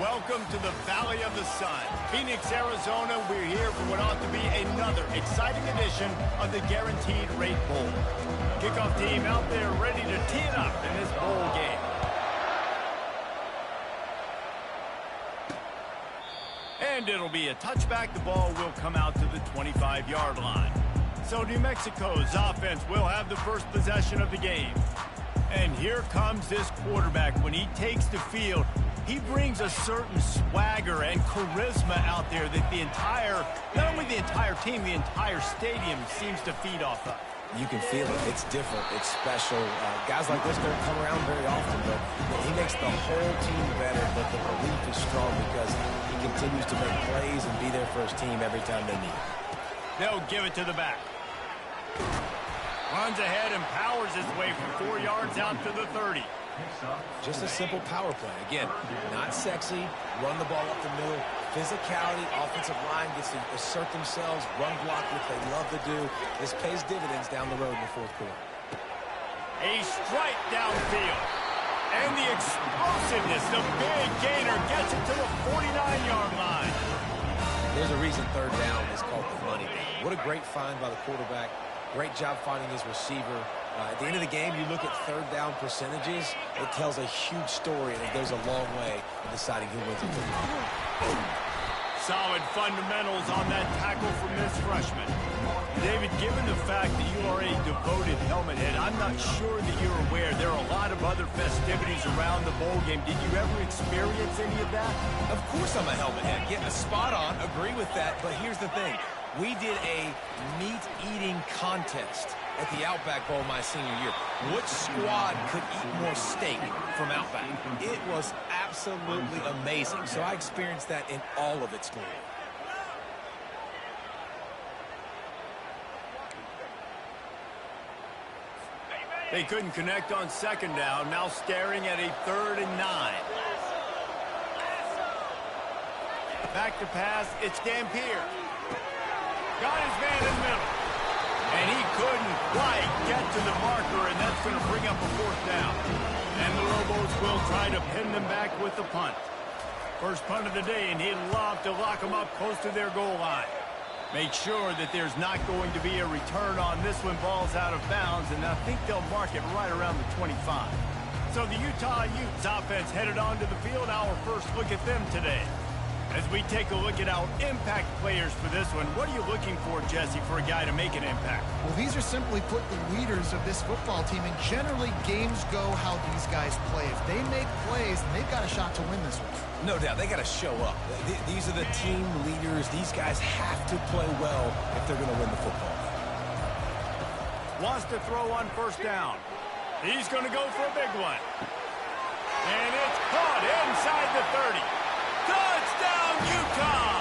Welcome to the Valley of the Sun. Phoenix, Arizona, we're here for what ought to be another exciting edition of the Guaranteed Rate Bowl. Kickoff team out there ready to tee it up in this bowl game. And it'll be a touchback. The ball will come out to the 25-yard line. So New Mexico's offense will have the first possession of the game. And here comes this quarterback. When he takes the field, he brings a certain swagger and charisma out there that not only the entire team, the entire stadium seems to feed off of. You can feel it. It's different. It's special. Guys like this don't come around very often, but he makes the whole team better. But the belief is strong because he continues to make plays and be there for his team every time they need it. They'll give it to the back. Runs ahead and powers his way from 4 yards out to the 30. Just a simple power play. Again, not sexy. Run the ball up the middle. Physicality. Offensive line gets to assert themselves. Run block, which they love to do. This pays dividends down the road in the fourth quarter. A strike downfield. And the explosiveness, the big gainer, gets it to the 49-yard line. There's a reason third down is called the money down. What a great find by the quarterback. Great job finding his receiver. At the end of the game, you look at third down percentages. It tells a huge story, and it goes a long way in deciding who wins a football. Solid fundamentals on that tackle from this freshman. David, given the fact that you are a devoted helmet head, I'm not sure that you're aware there are a lot of other festivities around the bowl game. Did you ever experience any of that? Of course I'm a helmet head. Getting a spot on, agree with that. But here's the thing. We did a meat-eating contest at the Outback Bowl my senior year. Which squad could eat more steak from Outback? It was absolutely amazing. So I experienced that in all of its glory. They couldn't connect on second down. Now staring at a 3rd and 9. Back to pass. It's Dampier. Got his man in the middle. And he couldn't quite get to the marker, and that's going to bring up a 4th down. And the Lobos will try to pin them back with the punt. First punt of the day, and he'd love to lock them up close to their goal line. Make sure that there's not going to be a return on this one. Ball's out of bounds, and I think they'll mark it right around the 25. So the Utah Utes offense headed onto the field. Our first look at them today. As we take a look at our impact players for this one, what are you looking for, Jesse, for a guy to make an impact? Well, these are simply put the leaders of this football team, and generally games go how these guys play. If they make plays, then they've got a shot to win this one. No doubt. They got to show up. These are the team leaders. These guys have to play well if they're going to win the football game. Wants to throw on first down. He's going to go for a big one. And it's caught inside the 30. Touchdown, Utah!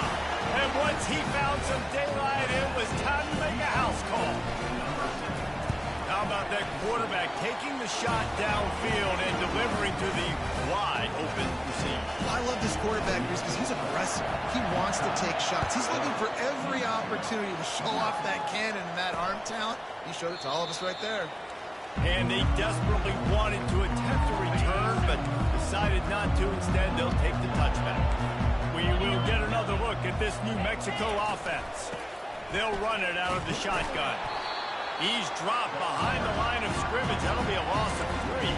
And once he found some daylight, it was time to make a house call. How about that quarterback taking the shot downfield and delivering to the wide open receiver? I love this quarterback because he's aggressive. He wants to take shots. He's looking for every opportunity to show off that cannon and that arm talent. He showed it to all of us right there. And they desperately wanted to attempt a return, but decided not to. Instead, they'll take the touchback. We will get another look at this New Mexico offense. They'll run it out of the shotgun. He's dropped behind the line of scrimmage. That'll be a loss of 3.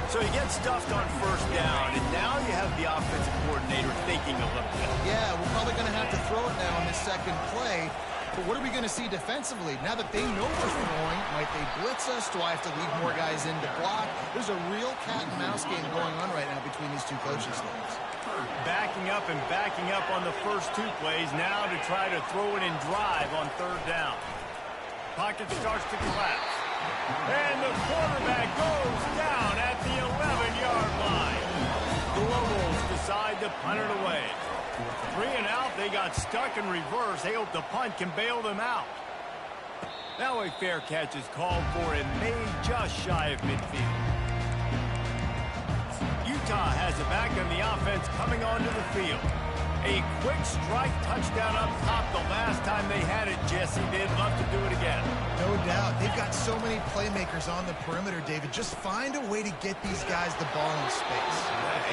So he gets stuffed on first down, and now you have the offensive coordinator thinking a little bit. Yeah, we're probably going to have to throw it now on this second play. But what are we going to see defensively? Now that they know we're throwing, might they blitz us? Do I have to leave more guys in to block? There's a real cat-and-mouse game going on right now between these two coaching staffs. Backing up and backing up on the first 2 plays, now to try to throw it and drive on third down. Pocket starts to collapse. And the quarterback goes down at the 11-yard line. The Lobos decide to punt it away. 3 and out, they got stuck in reverse. They hope the punt can bail them out. Now a fair catch is called for and made just shy of midfield. Utah has it back on the offense coming onto the field. A quick strike touchdown up top the last time they had it, Jesse. They'd love to do it again. No doubt. They've got got so many playmakers on the perimeter, David. Just find a way to get these guys the ball in space.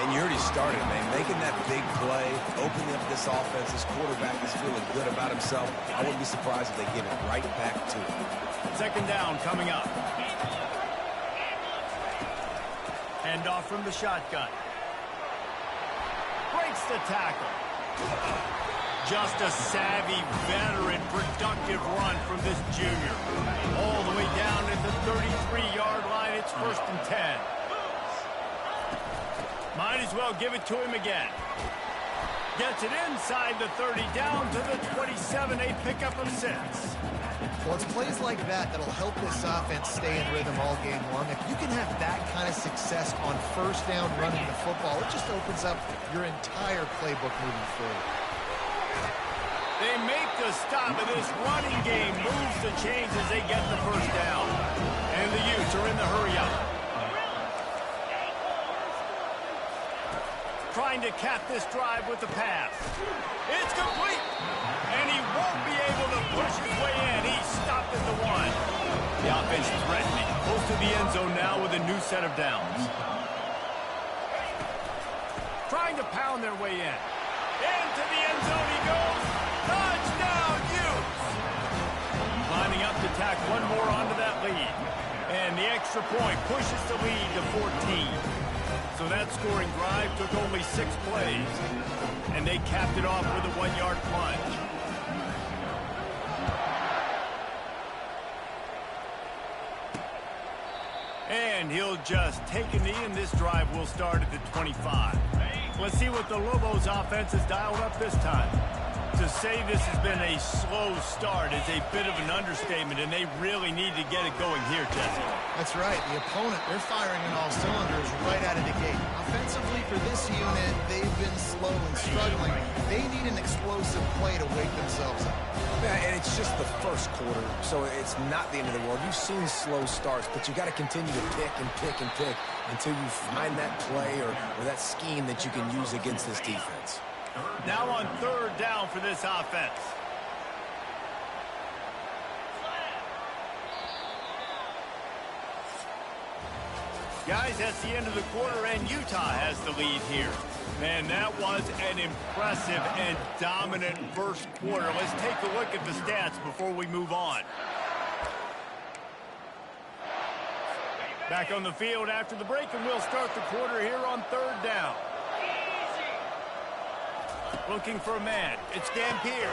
And you already started, man. Making that big play, opening up this offense. This quarterback is feeling good about himself. I wouldn't be surprised if they give it right back to him. Second down coming up. Hand off from the shotgun. Breaks the tackle. Just a savvy, veteran, productive run from this junior. All the way down at the 33-yard line. It's 1st and 10. Might as well give it to him again. Gets it inside the 30, down to the 27, a pickup of 6. Well, it's plays like that that'll help this offense stay in rhythm all game long. If you can have that kind of success on first down running the football, it just opens up your entire playbook moving forward. They make the stop, and this running game moves the chains as they get the first down. And the Utes are in the hurry-up. Trying to cap this drive with the pass. It's complete. And he won't be able to push his way in. He's stopped at the 1. The offense threatening. Close to the end zone now with a new set of downs. Trying to pound their way in. Into the end zone he goes. Touchdown, Utes! Lining up to tack one more onto that lead. And the extra point pushes the lead to 14. So that scoring drive took only 6 plays. And they capped it off with a 1-yard plunge. And he'll just take a knee, and this drive will start at the 25. Let's see what the Lobos offense has dialed up this time. To say this has been a slow start is a bit of an understatement, and they really need to get it going here, Jesse. That's right. The opponent, they're firing on all cylinders right out of the gate. Offensively for this unit, they've been slow and struggling. They need an explosive play to wake themselves up. Yeah, and it's just the first quarter, so it's not the end of the world. You've seen slow starts, but you got to continue to pick and pick and pick until you find that play or that scheme that you can use against this defense. Now on 3rd down for this offense. Guys, that's the end of the quarter, and Utah has the lead here. Man, that was an impressive and dominant first quarter. Let's take a look at the stats before we move on. Back on the field after the break, and we'll start the quarter here on 3rd down. Looking for a man. It's Dampier.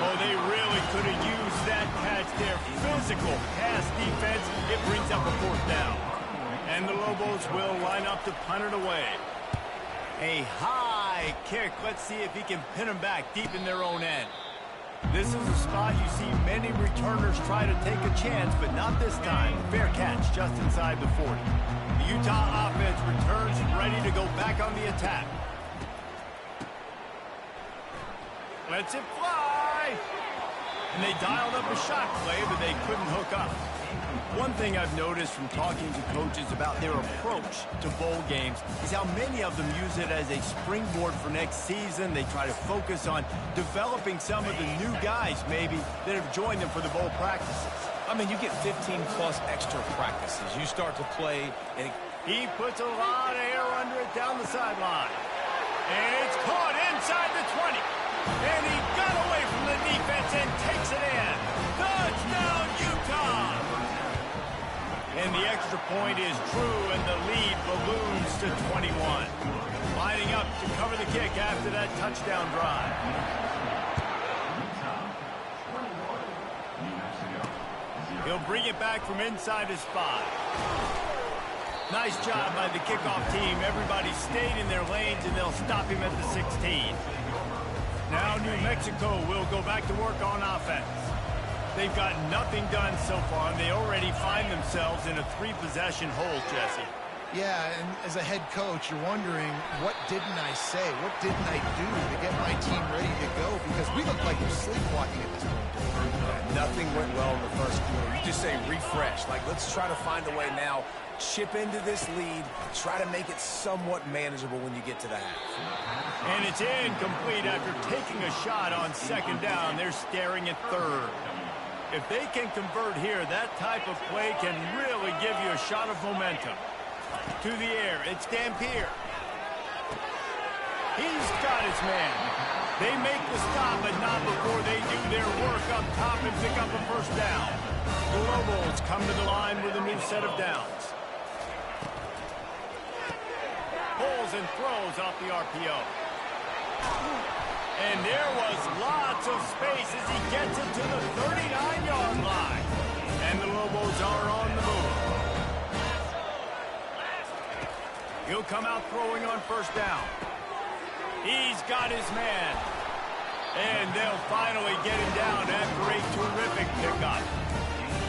Oh, they really could have used that catch there. Physical pass defense. It brings up a 4th down. And the Lobos will line up to punt it away. A high kick. Let's see if he can pin them back deep in their own end. This is a spot you see many returners try to take a chance, but not this time. Fair catch just inside the 40. The Utah offense returns ready to go back on the attack. Lets it fly. And they dialed up a shot play, but they couldn't hook up. One thing I've noticed from talking to coaches about their approach to bowl games is how many of them use it as a springboard for next season. They try to focus on developing some of the new guys, maybe, that have joined them for the bowl practices. I mean, you get 15-plus extra practices. You start to play, and he puts a lot of air under it down the sideline. And it's caught inside the 20. And he got away from the defense and takes it in. Touchdown, Utah! And the extra point is true, and the lead balloons to 21. Lining up to cover the kick after that touchdown drive. He'll bring it back from inside his spot. Nice job by the kickoff team. Everybody stayed in their lanes, and they'll stop him at the 16. Now New Mexico will go back to work on offense. They've got nothing done so far, and they already find themselves in a 3-possession hole, Jesse. Yeah, and as a head coach, you're wondering, what didn't I say? What didn't I do to get my team ready to go? Because we look like we're sleepwalking at this point. Nothing went well in the first quarter. You just say refresh. Like, let's try to find a way now. Chip into this lead. Try to make it somewhat manageable when you get to the half. And it's incomplete after taking a shot on 2nd down. They're staring at 3rd. If they can convert here, that type of play can really give you a shot of momentum. To the air, it's Dampier. He's got his man. They make the stop, but not before they do their work up top and pick up a first down. The Lobos come to the line with a new set of downs. Pulls and throws off the RPO. And there was lots of space as he gets it to the 39-yard line. And the Lobos are on the move. He'll come out throwing on first down. He's got his man. And they'll finally get him down after a terrific pickup.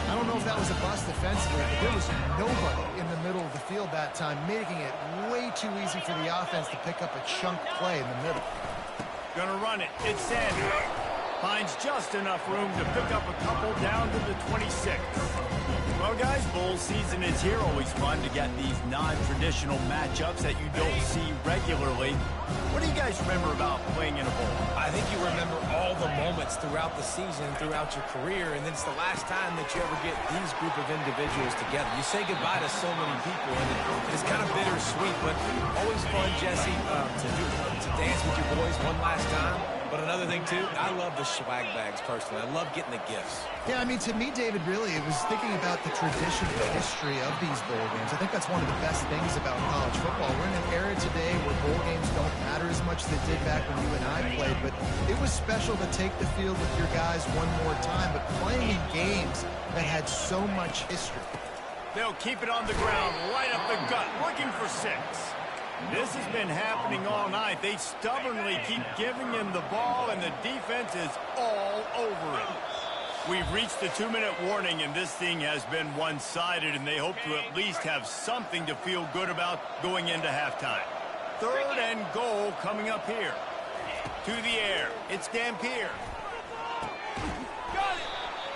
I don't know if that was a bust defensively, but there was nobody in the middle of the field that time, making it way too easy for the offense to pick up a chunk play in the middle. Gonna run it. It's Sanders. Finds just enough room to pick up a couple down to the 26. Well, guys, bowl season is here. Always fun to get these non-traditional matchups that you don't see regularly. What do you guys remember about playing in a bowl? I think you remember all the moments throughout the season, throughout your career, and then it's the last time that you ever get these group of individuals together. You say goodbye to so many people, and it's kind of bittersweet, but always fun, Jesse, to dance with your boys one last time. But another thing, too, I love the swag bags, personally. I love getting the gifts. Yeah, I mean, to me, David, really, it was thinking about the tradition and history of these bowl games. I think that's one of the best things about college football. We're in an era today where bowl games don't matter as much as they did back when you and I played, but it was special to take the field with your guys one more time, but playing in games that had so much history. They'll keep it on the ground, right up the gut, looking for 6. This has been happening all night. They stubbornly keep giving him the ball, and the defense is all over it. We've reached the 2-minute warning, and this thing has been one-sided, and they hope to at least have something to feel good about going into halftime. 3rd and goal coming up here. To the air. It's Dampier.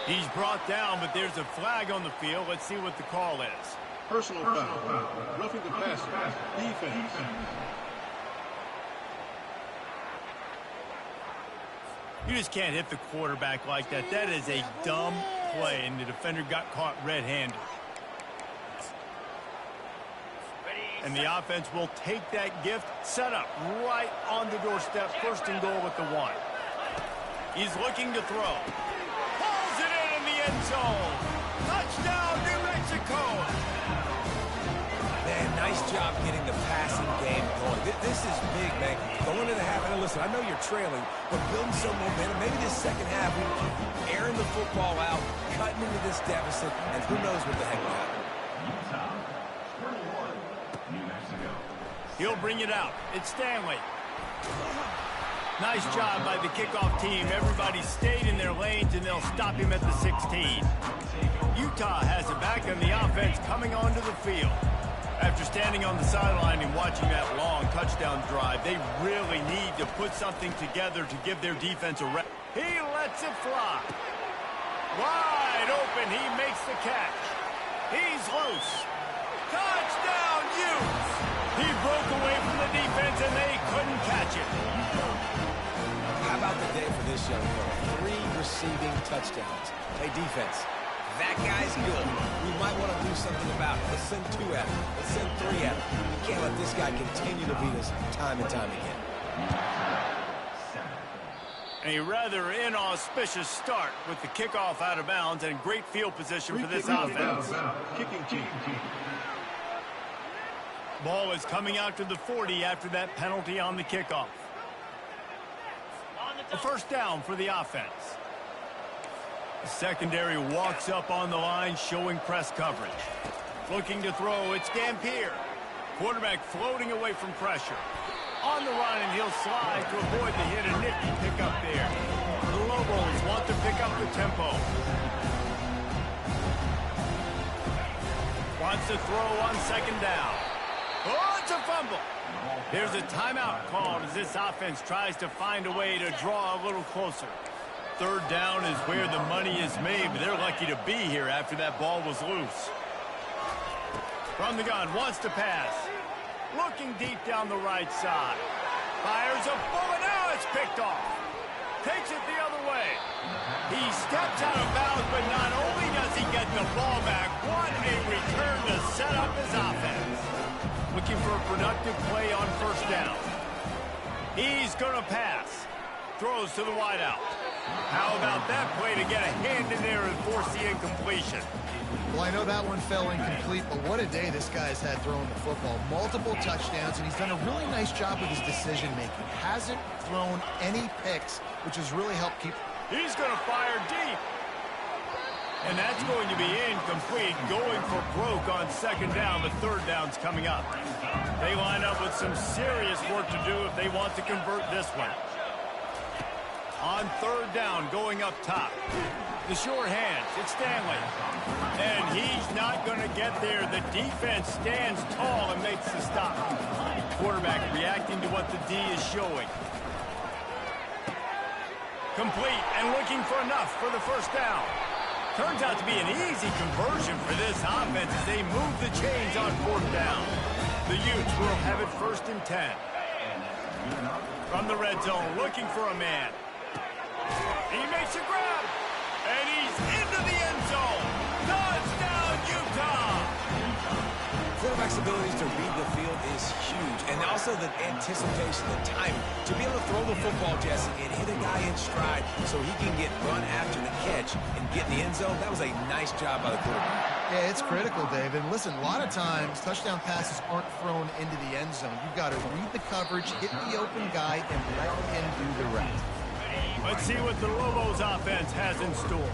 He's brought down, but there's a flag on the field. Let's see what the call is. Personal foul. Roughing the passer. Defense. You just can't hit the quarterback like that. That is a dumb play, and the defender got caught red-handed. And the offense will take that gift, set up right on the doorstep, 1st and goal at the 1. He's looking to throw. Pulls it in the end zone. Touchdown, New Mexico. Man, nice job getting the passing game going. This is big, man. Going into the half, and listen, I know you're trailing, but building some momentum. Maybe this second half, airing the football out, cutting into this deficit, and who knows what the heck will happen. He'll bring it out. It's Stanley. Nice job by the kickoff team. Everybody stayed in their lanes, and they'll stop him at the 16. Utah has it back, and the offense coming onto the field. After standing on the sideline and watching that long touchdown drive, they really need to put something together to give their defense a rest. He lets it fly. Wide open, he makes the catch. He's loose. Touchdown, Utes! He broke away from the defense, and they couldn't catch it. How about the day for this young fella? 3 receiving touchdowns. Hey, defense. That guy's good. We might want to do something about it. Let's send 2 at him. Let's send 3 at him. We can't let this guy continue to beat us time and time again. A rather inauspicious start with the kickoff out of bounds and great field position for this offense. Kicking team. Ball is coming out to the 40 after that penalty on the kickoff. A first down for the offense. The secondary walks up on the line, showing press coverage. Looking to throw, it's Dampier. Quarterback floating away from pressure. On the run, and he'll slide to avoid the hit. A nifty pick up there. The Lobos want to pick up the tempo. Wants to throw on 2nd down. Oh, it's a fumble. There's a timeout called as this offense tries to find a way to draw a little closer. 3rd down is where the money is made, but they're lucky to be here after that ball was loose. From the gun, wants to pass. Looking deep down the right side. Fires a bullet, now it's picked off. Takes it the other way. He steps out of bounds, but not only does he get the ball back, what a return to set up his offense. Looking for a productive play on first down. He's going to pass. Throws to the wideout. How about that play to get a hand in there and force the incompletion? Well, I know that one fell incomplete, but what a day this guy's had throwing the football. Multiple touchdowns, and he's done a really nice job with his decision-making. Hasn't thrown any picks, which has really helped keep... He's going to fire deep. And that's going to be incomplete, going for broke on second down, but third down's coming up. They line up with some serious work to do if they want to convert this one. On third down, going up top. The short hands, it's Stanley. And he's not going to get there. The defense stands tall and makes the stop. Quarterback reacting to what the D is showing. Complete and looking for enough for the first down. Turns out to be an easy conversion for this offense as they move the chains on fourth down. The Utes will have it 1st and 10. From the red zone, looking for a man. He makes a grab, and he's into the end zone. Touchdown, Utah! Quarterback's abilities to read the field is huge, and also the anticipation, the timing. To be able to throw the football, Jesse, and hit a guy in stride so he can get run after the catch and get in the end zone, that was a nice job by the quarterback. Yeah, it's critical, David. Listen, a lot of times, touchdown passes aren't thrown into the end zone. You've got to read the coverage, hit the open guy, and let him do the rest. Let's see what the Lobos offense has in store.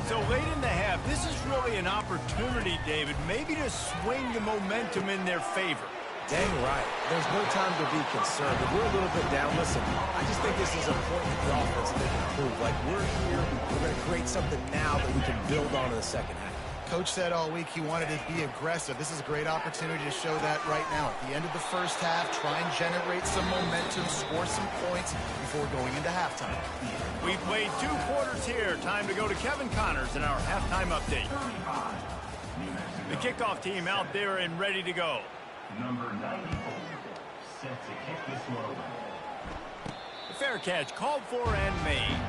So late in the half, this is really an opportunity, David, maybe to swing the momentum in their favor. Dang right. There's no time to be concerned. If we're a little bit down, listen, I just think this is important for the offense to improve. Like, we're here, we're going to create something now that we can build on in the second half. Coach said all week he wanted to be aggressive. This is a great opportunity to show that right now. At the end of the first half, try and generate some momentum, score some points before going into halftime. We played 2 quarters here. Time to go to Kevin Connors in our halftime update. The kickoff team out there and ready to go. Number 94, set to kick this one. The fair catch called for and made.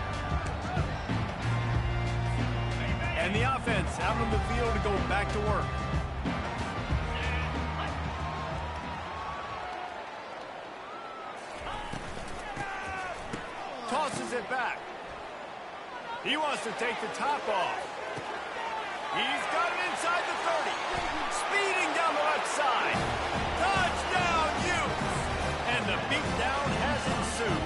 And the offense out on the field to go back to work. Tosses it back. He wants to take the top off. He's got it inside the 30. Speeding down the left side. Touchdown, Utes! And the beatdown has ensued.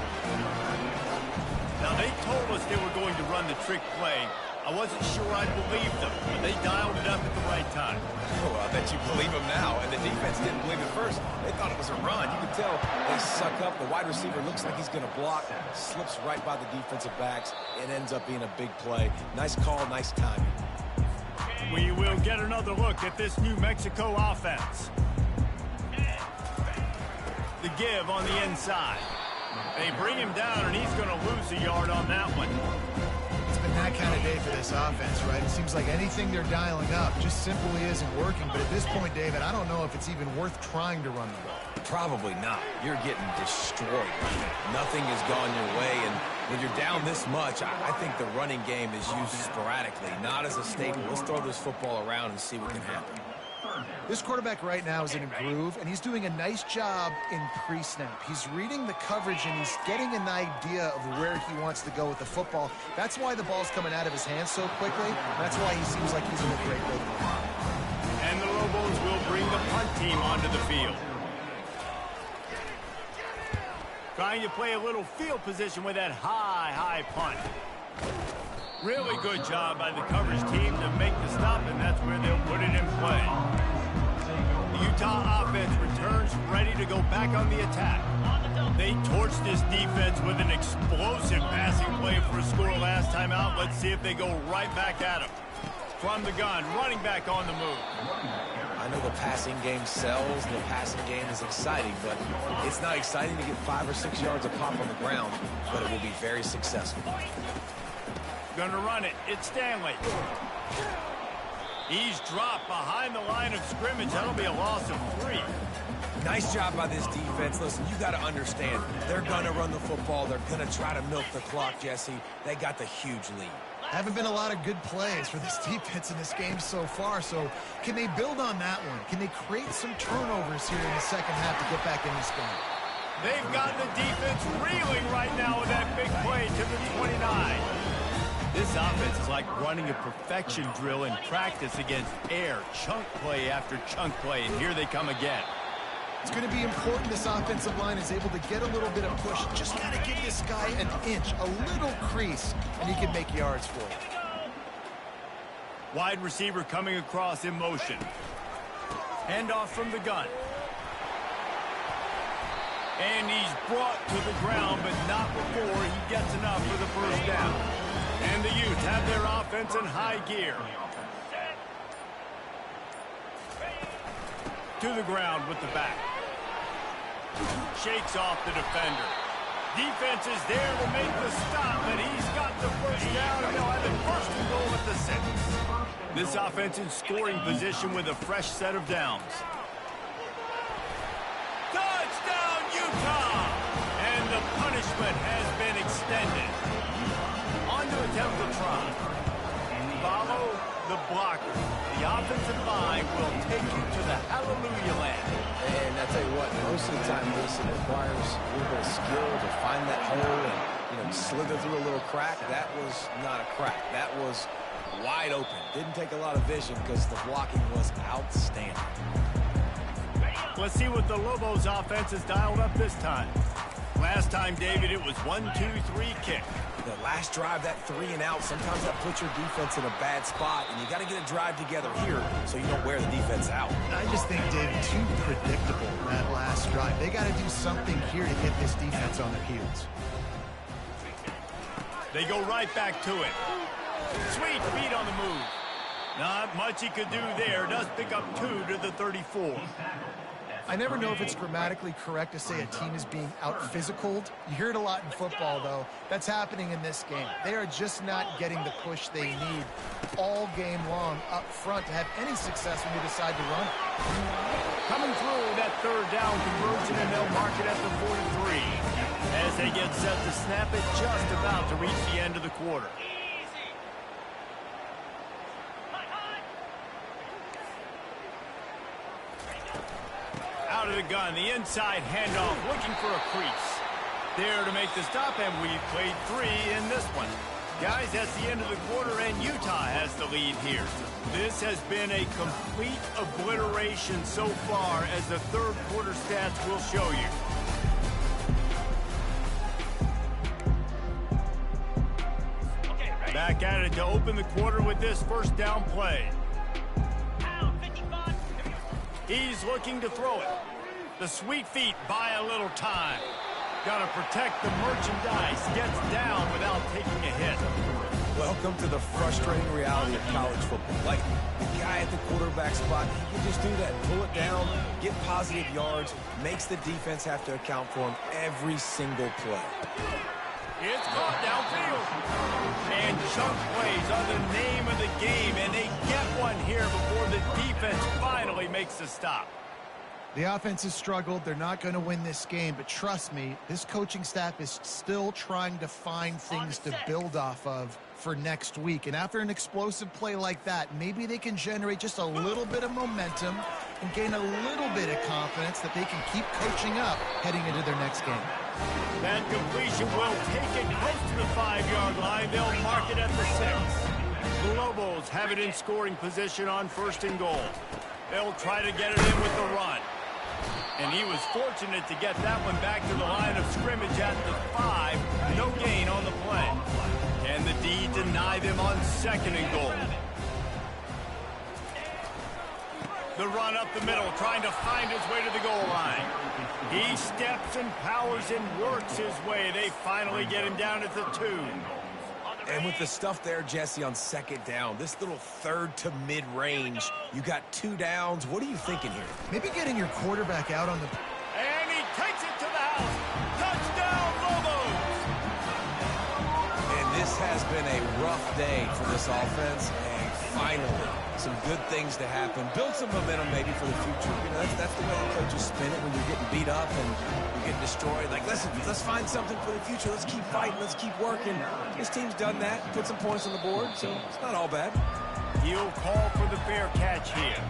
Now, they told us they were going to run the trick play. I wasn't sure I believed them, but they dialed it up at the right time. Oh, I bet you believe them now. And the defense didn't believe it first. They thought it was a run. You can tell they suck up. The wide receiver looks like he's going to block. Slips right by the defensive backs. It ends up being a big play. Nice call, nice timing. We will get another look at this New Mexico offense. The give on the inside. They bring him down, and he's going to lose a yard on that one. It's been that kind of day for this offense, right? It seems like anything they're dialing up just simply isn't working. But at this point, David, I don't know if it's even worth trying to run the ball. Probably not. You're getting destroyed. Nothing has gone your way, and when you're down this much, I think the running game is used sporadically, not as a staple. Let's throw this football around and see what can happen. This quarterback right now is in a groove, and he's doing a nice job in pre-snap. He's reading the coverage, and he's getting an idea of where he wants to go with the football. That's why the ball's coming out of his hands so quickly. That's why he seems like he's in a great rhythm. And the Lobos will bring the punt team onto the field. Trying to play a little field position with that high punt. Really good job by the coverage team to make the stop, and that's where they'll put it in play. The Utah offense returns ready to go back on the attack. They torched this defense with an explosive passing play for a score last time out. Let's see if they go right back at him. From the gun, running back on the move. I know the passing game sells, the passing game is exciting, but it's not exciting to get 5 or 6 yards of pop on the ground, but it will be very successful. Gonna run it. It's Stanley. He's dropped behind the line of scrimmage. That'll be a loss of 3. Nice job by this defense. Listen, you got to understand, they're going to run the football. They're going to try to milk the clock, Jesse. They got the huge lead. Haven't been a lot of good plays for this defense in this game so far, so can they build on that one? Can they create some turnovers here in the second half to get back in this game? They've got the defense reeling right now with that big play to the 29. This offense is like running a perfection drill in practice against air, chunk play after chunk play, and here they come again. It's going to be important this offensive line is able to get a little bit of push. Just got to give this guy an inch, a little crease, and he can make yards for you. Wide receiver coming across in motion. Handoff from the gun. And he's brought to the ground, but not before he gets enough for the first down. And the Utes have their offense in high gear. To the ground with the back. Shakes off the defender. Defense is there to make the stop, and he's got the first down, and they'll have it first and goal at the 6. This offense in scoring position with a fresh set of downs. Touchdown, Utah! And the punishment has been extended. On to attempt the try. Follow the blocker. The offensive line will take you to the hallelujah land. And I tell you what, most of the time, listen, it requires a little bit of skill to find that hole and, slither through a little crack. That was not a crack. That was wide open. Didn't take a lot of vision because the blocking was outstanding. Let's see what the Lobos offense has dialed up this time. Last time, David, it was 1-2-3 kick. The last drive, that 3 and out, sometimes that puts your defense in a bad spot, and you got to get a drive together here so you don't wear the defense out. I just think, David, too predictable that last drive. They got to do something here to get this defense on their heels. They go right back to it. Sweet feet on the move. Not much he could do there. Does pick up 2 to the 34. I never know if it's grammatically correct to say a team is being out-physicaled. You hear it a lot in football, though. That's happening in this game. They are just not getting the push they need all game long up front to have any success when they decide to run it. Coming through that third down conversion, and they'll mark it at the 43. As they get set to snap it, just about to reach the end of the quarter. Out of the gun, the inside handoff, looking for a crease. There to make the stop, and we've played 3 in this one. Guys, that's the end of the quarter, and Utah has the lead here. This has been a complete obliteration so far, as the third quarter stats will show you. Back at it to open the quarter with this first down play. He's looking to throw it. The sweet feet buy a little time. Got to protect the merchandise. Gets down without taking a hit. Welcome to the frustrating reality of college football. Like, the guy at the quarterback spot, he can just do that. Pull it down, get positive yards, makes the defense have to account for him every single play. It's caught downfield. And chunk plays are the name of the game, and they get one here before the defense finally makes the stop. The offense has struggled. They're not going to win this game, but trust me, this coaching staff is still trying to find things to build off of for next week. And after an explosive play like that, maybe they can generate just a little bit of momentum and gain a little bit of confidence that they can keep coaching up heading into their next game. That completion will take it close to the 5-yard line. They'll mark it at the 6. The Lobos have it in scoring position on first and goal. They'll try to get it in with the run. And he was fortunate to get that one back to the line of scrimmage at the 5. No gain on the play. Can the D deny them on second and goal? The run up the middle, trying to find his way to the goal line. He steps and powers and works his way. They finally get him down at the 2. And with the stuff there, Jesse, on second down, this little third to mid-range, you got 2 downs. What are you thinking here? Maybe getting your quarterback out on the... And he takes it to the house. Touchdown, Lobos! And this has been a rough day for this offense, and finally some good things to happen. Build some momentum maybe for the future. You know, that's the way the coaches spin it when you're getting beat up and you're getting destroyed. Like, listen, let's find something for the future. Let's keep fighting. Let's keep working. This team's done that. Put some points on the board, so it's not all bad. He'll call for the fair catch here.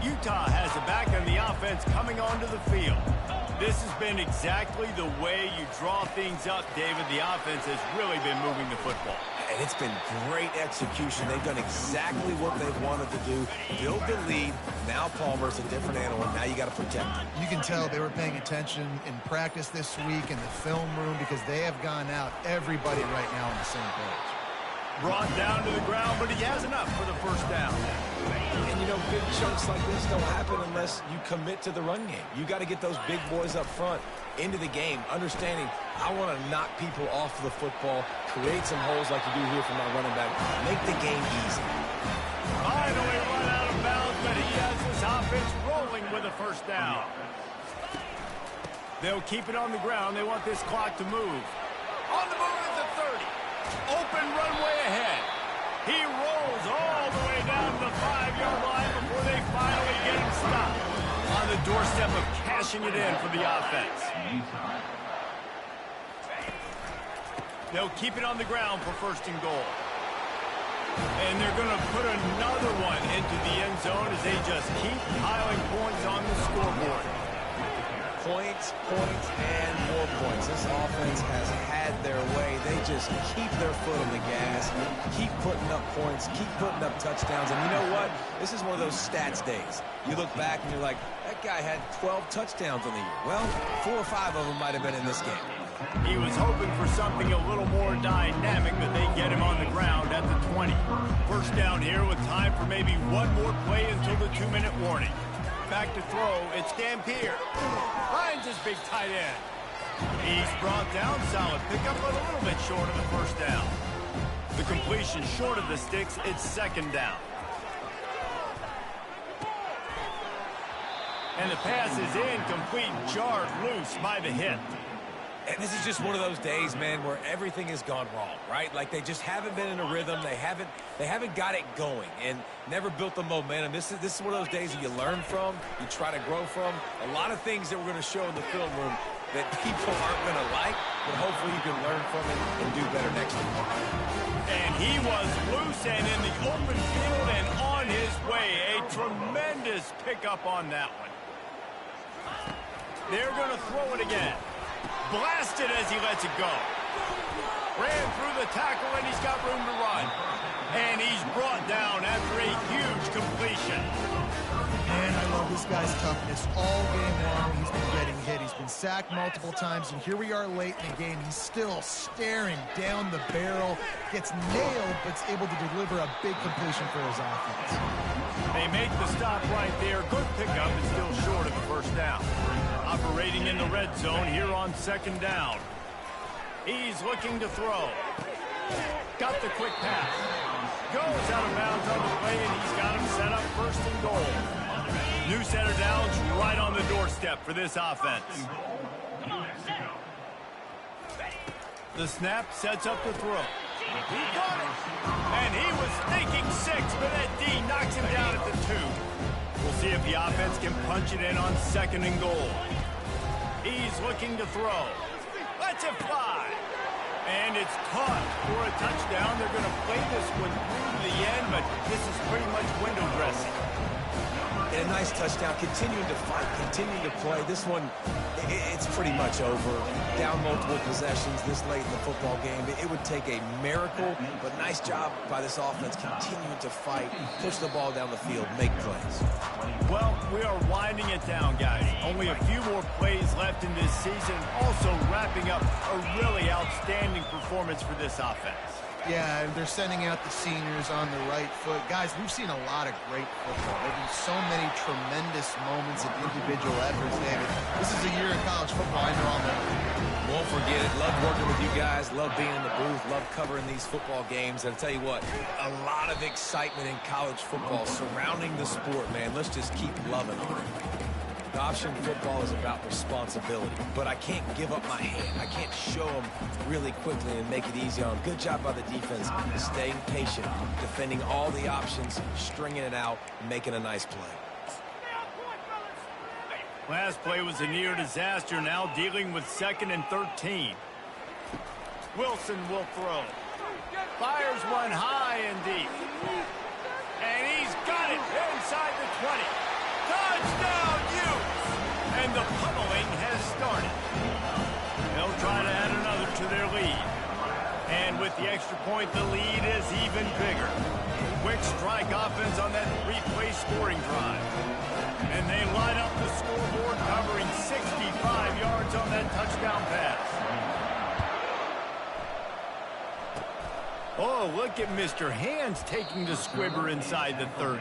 Utah has it back on the offense coming onto the field. This has been exactly the way you draw things up, David. The offense has really been moving the football. And it's been great execution. They've done exactly what they've wanted to do. Build the lead. Now Palmer's a different animal. Now you got to protect him. You can tell they were paying attention in practice this week in the film room because they have gone out, everybody right now on the same page. Brought down to the ground, but he has enough for the first down. And, you know, big chunks like this don't happen unless you commit to the run game. You got to get those big boys up front into the game, understanding I want to knock people off the football, create some holes like you do here for my running back, make the game easy. Finally run out of bounds, but he has this offense rolling with a first down. They'll keep it on the ground. They want this clock to move. On the move at the 30. Open runway ahead. He rolls all the way down to the 5-yard line before they finally get him stopped. On the doorstep of cashing it in for the offense. They'll keep it on the ground for first and goal. And they're going to put another one into the end zone as they just keep piling points on the scoreboard. Points, points, and more points. This offense has had their way. They just keep their foot on the gas, keep putting up points, keep putting up touchdowns. And you know what? This is one of those stats days. You look back and you're like, that guy had 12 touchdowns on the year. Well, 4 or 5 of them might have been in this game. He was hoping for something a little more dynamic, but they get him on the ground at the 20. First down here with time for maybe one more play until the 2-minute warning. Back to throw, it's Dampier. Finds his big tight end. He's brought down, solid pickup, but a little bit short of the first down. The completion short of the sticks, it's second down. And the pass is incomplete, jarred loose by the hit. And this is just one of those days, man, where everything has gone wrong, right? Like they just haven't been in a rhythm. They haven't got it going and never built the momentum. This is one of those days that you learn from, you try to grow from. A lot of things that we're going to show in the film room that people aren't going to like, but hopefully you can learn from it and do better next week. And he was loose and in the open field and on his way. A tremendous pickup on that one. They're going to throw it again. Blasted as he lets it go. Ran through the tackle and he's got room to run. And he's brought down after a huge completion. Man, I love this guy's toughness. All game long, he's been getting hit. He's been sacked multiple times, and here we are late in the game. He's still staring down the barrel. Gets nailed, but is able to deliver a big completion for his offense. They make the stop right there. Good pickup is still short of the first down. Operating in the red zone here on second down. He's looking to throw. Got the quick pass. Goes out of bounds on the play, and he's got him set up first and goal. New set of downs right on the doorstep for this offense. The snap sets up the throw. He got it. And he was thinking 6, but that D knocks him down at the 2. We'll see if the offense can punch it in on second and goal. He's looking to throw. Lets it fly. And it's caught for a touchdown. They're going to play this one through to the end, but this is pretty much window dressing. And a nice touchdown, continuing to fight, continuing to play. This one, it's pretty much over. Down multiple possessions this late in the football game. It would take a miracle, but nice job by this offense continuing to fight, push the ball down the field, make plays. Well, we are winding it down, guys. Only a few more plays left in this season. Also wrapping up a really outstanding performance for this offense. Yeah, they're sending out the seniors on the right foot. Guys, we've seen a lot of great football. There have been so many tremendous moments and individual efforts, David. This is a year in college football. I know I'll never. Won't forget it. Love working with you guys. Love being in the booth. Love covering these football games. And I'll tell you what, a lot of excitement in college football surrounding the sport, man. Let's just keep loving on it. Option football is about responsibility, but I can't give up my hand. I can't show them really quickly and make it easy on them. Good job by the defense, staying patient, defending all the options, stringing it out, making a nice play. Last play was a near disaster, now dealing with 2nd and 13. Wilson will throw. Fires one high and deep. And he's got it inside the 20. Touchdown, Utes! And the pummeling has started. They'll try to add another to their lead. And with the extra point, the lead is even bigger. Quick strike offense on that replay scoring drive. And they line up the scoreboard, covering 65 yards on that touchdown pass. Oh, look at Mr. Hands taking the squibber inside the 30.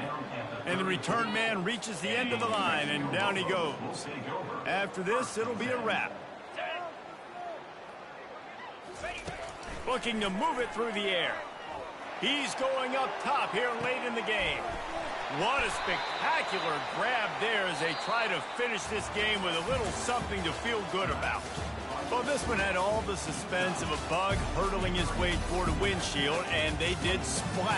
And the return man reaches the end of the line, and down he goes. After this, it'll be a wrap. Looking to move it through the air. He's going up top here late in the game. What a spectacular grab there as they try to finish this game with a little something to feel good about. Well, this one had all the suspense of a bug hurtling his way toward a windshield, and they did splatter.